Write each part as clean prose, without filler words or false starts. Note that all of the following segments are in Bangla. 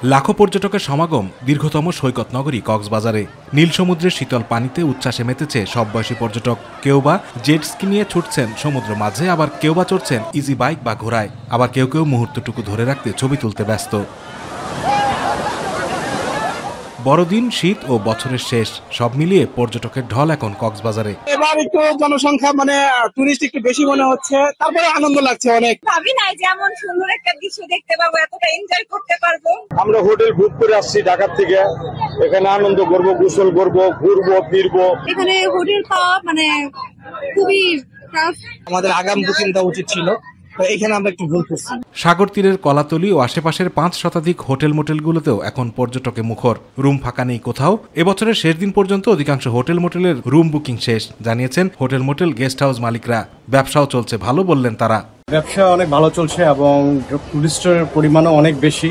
লাখো পর্যটকের সমাগম দীর্ঘতম সৈকত নগরী কক্সবাজারে। নীল সমুদ্রের শীতল পানিতে উচ্ছ্বাসে মেতেছে সব বয়সী পর্যটক। কেউ বা জেট স্কি নিয়ে ছুটছেন সমুদ্র মাঝে, আবার কেউ বা চড়ছেন ইজি বাইক বা ঘোড়ায়, আবার কেউ কেউ মুহূর্তটুকু ধরে রাখতে ছবি তুলতে ব্যস্ত। বড়দিন, শীত ও বছরের শেষ সব মিলিয়ে পর্যটকের ঢল এখন কক্সবাজারে। এবার একটু জনসংখ্যা টুরিস্ট একটু বেশি মনে হচ্ছে, তারপরে আনন্দ লাগছে অনেক। ভাবি নাই যে এমন সুন্দর একটা দৃশ্য দেখতে পাবো, এতটা এনজয় করতে পারবো। আমরা হোটেল বুক করে আসছি ঢাকা থেকে, এখানে আনন্দ করবো, গোসল করবো, ঘুরবো ফিরবো। এখানে হোটেল পাওয়া খুবই টাফ। আমাদের আগাম বুকিং দেওয়া উচিত ছিল, এখানে আমরা একটু ভুল করছি। সাগর তীরের কলাতলি ও আশেপাশের 5 শতাধিক হোটেল মোটেলগুলোতেও এখন পর্যটকে মুখর। রুম ফাঁকা নেই কোথাও। এবছরের শেষ দিন পর্যন্ত অধিকাংশ হোটেল মোটেলের রুম বুকিং শেষ, জানিয়েছেন হোটেল মোটেল গেস্ট হাউস মালিকরা। ব্যবসাও চলছে ভালো বললেন তারা। ব্যবসা অনেক ভালো চলছে এবং টুরিস্টের পরিমাণও অনেক বেশি।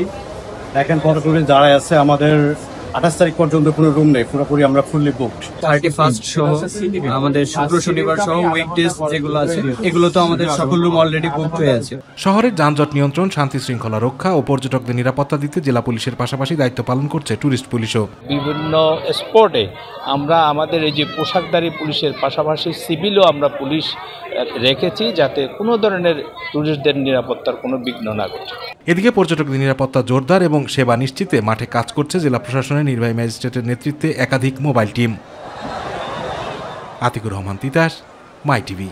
এখন পর্যটক যারা আছে, আমাদের 28 তারিখ পর্যন্ত কোনো রুম নেই, পুরোপুরি আমরা ফুললি বুকড। 31 সহ আমাদের শুক্র শনিবার সহ উইকডেজ যেগুলো আছে এগুলো তো আমাদের সকল রুম অলরেডি বুকড হয়ে আছে। শহরের যানজট নিয়ন্ত্রণ, শান্তি শৃঙ্খলা রক্ষা ও পর্যটকদের নিরাপত্তা দিতে জেলা পুলিশের পাশাপাশি দায়িত্ব পালন করছে টুরিস্ট পুলিশও। বিভিন্ন স্পটে আমরা আমাদের এই যে পোশাকধারী পুলিশের পাশাপাশি সিভিলও আমরা পুলিশ রেখেছি, যাতে কোনো ধরনের টুরিস্টদের নিরাপত্তার কোনো বিঘ্ন না ঘটে। এদিকে পর্যটকদের নিরাপত্তা জোরদার এবং সেবা নিশ্চিতে মাঠে কাজ করছে জেলা প্রশাসনের নির্বাহী ম্যাজিস্ট্রেটের নেতৃত্বে একাধিক মোবাইল টিম। আতিকুর রহমান তিতাস, মাই টিভি।